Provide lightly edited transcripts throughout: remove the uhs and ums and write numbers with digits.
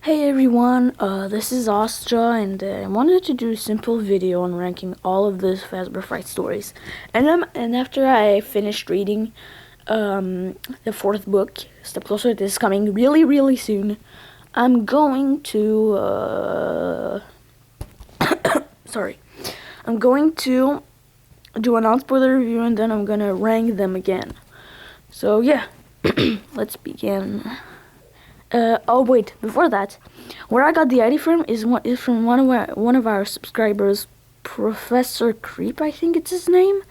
Hey everyone, this is Astra, and I wanted to do a simple video on ranking all of the Fazbear Frights stories. And after I finished reading the fourth book, Step Closer, this is coming really soon. I'm going to I'm going to do a non-spoiler review, and then I'm gonna rank them again. So yeah, let's begin. Oh wait, before that, where I got the ID from is from one of our subscribers, Professor Creep, I think it's his name.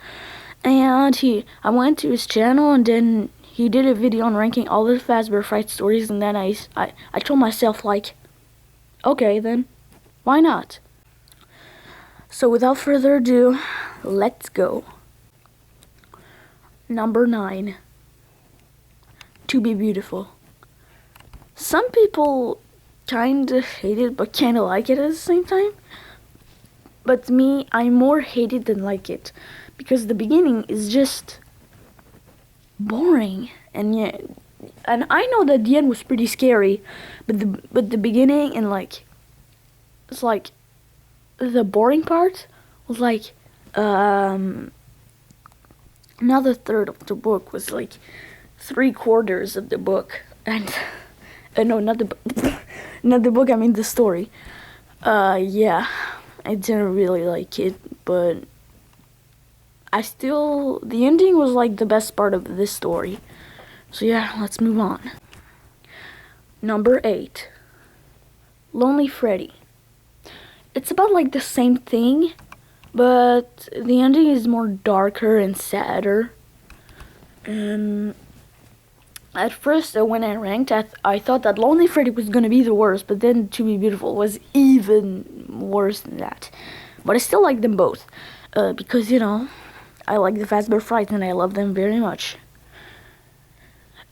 And I went to his channel, and then he did a video on ranking all the Fazbear Fright stories, and then I told myself, like, okay then, why not? So without further ado, let's go. Number 9. To Be Beautiful. Some people kinda hate it, but kinda like it at the same time. But me, I more hate it than like it, because the beginning is just boring, and yeah, and I know that the end was pretty scary, but the beginning and it's like the boring part was like another third of the book was like 3/4 of the book, and no, not the not the book. I mean the story. Yeah, I didn't really like it, but the ending was like the best part of this story. So yeah, let's move on. Number 8. Lonely Freddy. It's about like the same thing, but the ending is more darker and sadder. At first, when I ranked, I thought that Lonely Freddy was gonna be the worst, but then To Be Beautiful was even worse than that. But I still like them both, because, you know, I like the Fazbear Frights and I love them very much.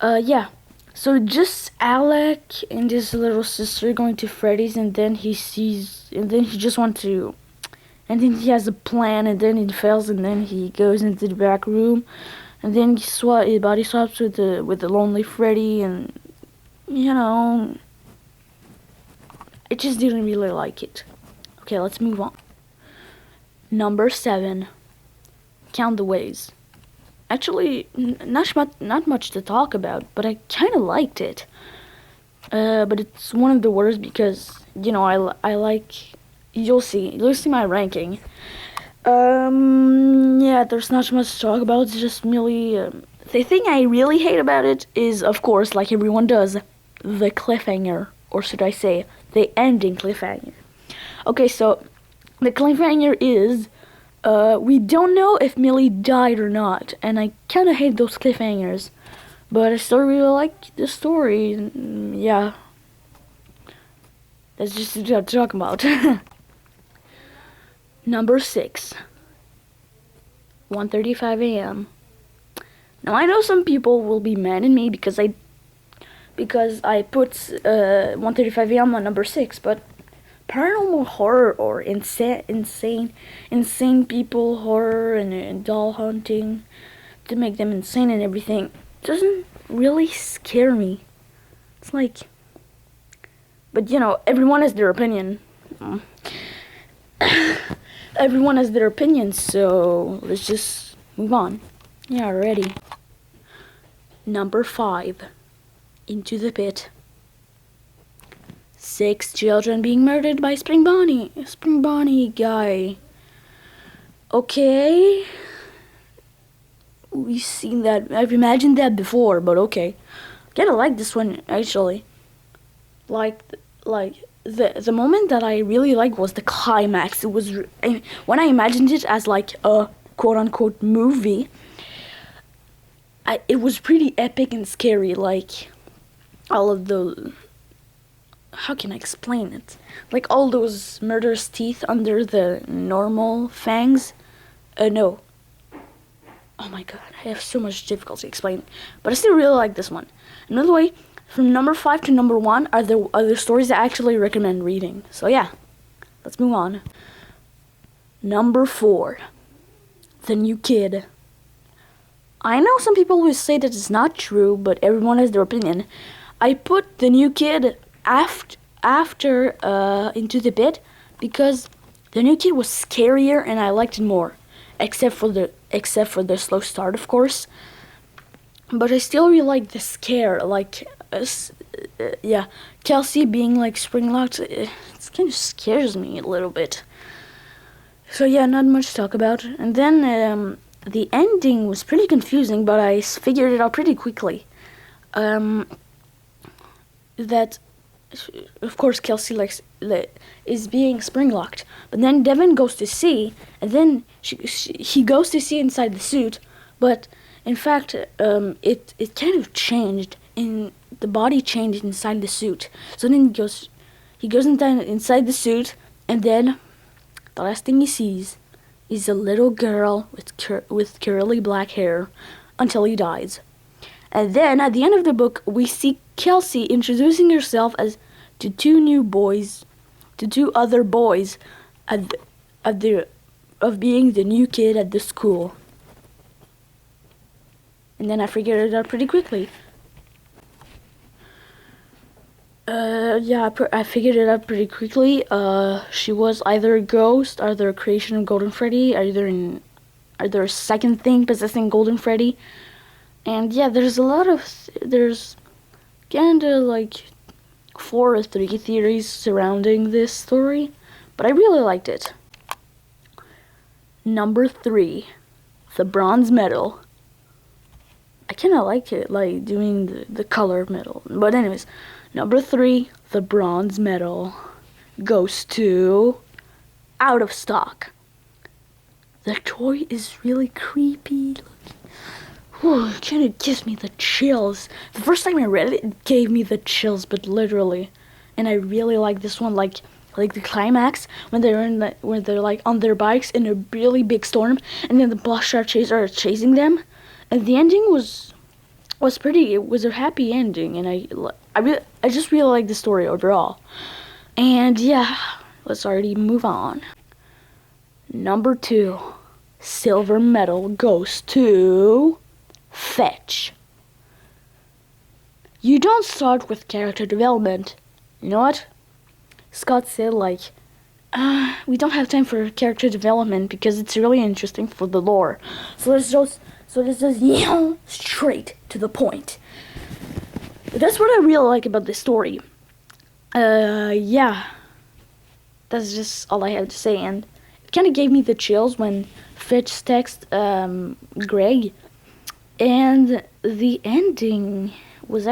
Yeah, so just Alec and his little sister going to Freddy's, and then he has a plan, and then it fails, and then he goes into the back room. And then he body swaps with the Lonely Freddy, and you know, I just didn't really like it. Okay, let's move on. Number 7. Count the Ways. Actually, not much to talk about, but I kind of liked it. But it's one of the worst because, you know, I like. You'll see my ranking. Yeah, there's not much to talk about. It's just merely, the thing I really hate about it is, of course, like everyone does, the cliffhanger, or should I say, the ending cliffhanger. Okay, so, the cliffhanger is, we don't know if Millie died or not, and I kinda hate those cliffhangers, but I still really like the story, and yeah. That's just what I'm talking about. Number 6. 1:35 a.m. Now I know some people will be mad at me because I put 1:35 a.m. on number 6, but Paranormal Horror, or insane people horror, and doll hunting to make them insane and everything doesn't really scare me. It's like, but you know, everyone has their opinion. Everyone has their opinions, so let's just move on. Yeah, ready. Number 5. Into the Pit. 6 children being murdered by Spring Bonnie guy. Okay. We've seen that. I've imagined that before, but okay. Kinda like this one, actually. Like the moment that I really liked was the climax. It was when I imagined it as like a quote-unquote movie, it was pretty epic and scary, like all of the, how can I explain it, like all those murderous teeth under the normal fangs. No, oh my god, I have so much difficulty explaining, but I still really like this one. Another way, from number 5 to number 1 are the other stories I actually recommend reading. So yeah, let's move on. Number 4. The New Kid. I know some people will say that it's not true, but everyone has their opinion. I put The New Kid after Into the Pit because the new kid was scarier and I liked it more, except for the slow start, of course. But I still really like the scare, like yeah, Kelsey being like spring locked. It kind of scares me a little bit. So yeah, not much to talk about. And then the ending was pretty confusing, but I figured it out pretty quickly. That of course Kelsey is being spring locked, but then Devin goes to see, and then he goes to see inside the suit, but in fact it kind of changed, in the body changed inside the suit. So then he goes inside the suit, and then the last thing he sees is a little girl with curly black hair until he dies. And then at the end of the book, we see Kelsey introducing herself as to two other boys of being the new kid at the school. And then I figured it out pretty quickly. I figured it out pretty quickly. She was either a ghost, either a creation of Golden Freddy, either a second thing possessing Golden Freddy. And yeah, there's kinda like 4 or 3 theories surrounding this story, but I really liked it. Number 3, the bronze medal. I kinda like it, like doing the color medal. But anyways, number 3, the bronze medal goes to Out of Stock. The toy is really creepy. It kind of gives me the chills. The first time I read it, it gave me the chills, but literally. And I really like this one, like the climax when they're like on their bikes in a really big storm, and then the Black Shark Chaser are chasing them, and the ending was pretty. It was a happy ending, and I just really like the story overall. And yeah, let's already move on. Number 2, silver medal goes to Fetch. You don't start with character development. You know what? Scott said we don't have time for character development because it's really interesting for the lore. So let's just straight to the point. That's what I really like about this story. Yeah. That's just all I have to say, and it kind of gave me the chills when Fitch texted Greg. And the ending was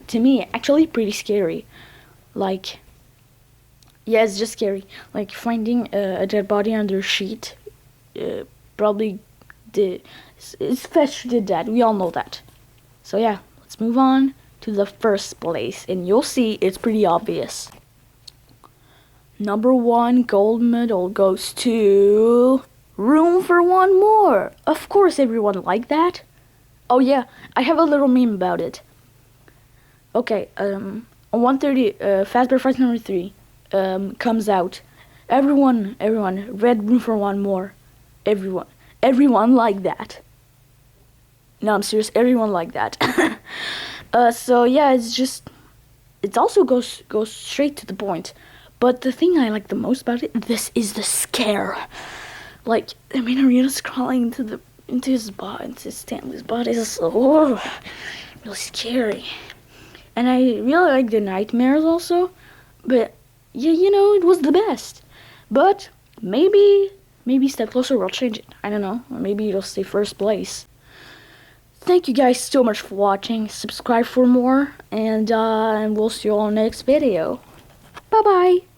to me actually pretty scary. Like, yeah, it's just scary. Like finding a dead body under a sheet. Probably it's Fetch did that. We all know that. So yeah, let's move on to the first place, and you'll see it's pretty obvious. Number 1 gold medal goes to Room for One More. Of course everyone liked that. Oh yeah, I have a little meme about it. Okay, on 130, Fazbear Frights number 3 comes out. Everyone read Room for One More. Everyone liked that. No, I'm serious, everyone liked that. So yeah, it also goes straight to the point. But the thing I like the most about it, this is the scare. Like, I mean, Arena's crawling into his body, into Stanley's body. It's so really scary. And I really like the nightmares also. But yeah, it was the best. But maybe Step Closer will change it. I don't know. Or maybe it'll stay first place. Thank you guys so much for watching. Subscribe for more, and we'll see you all next video. Bye bye.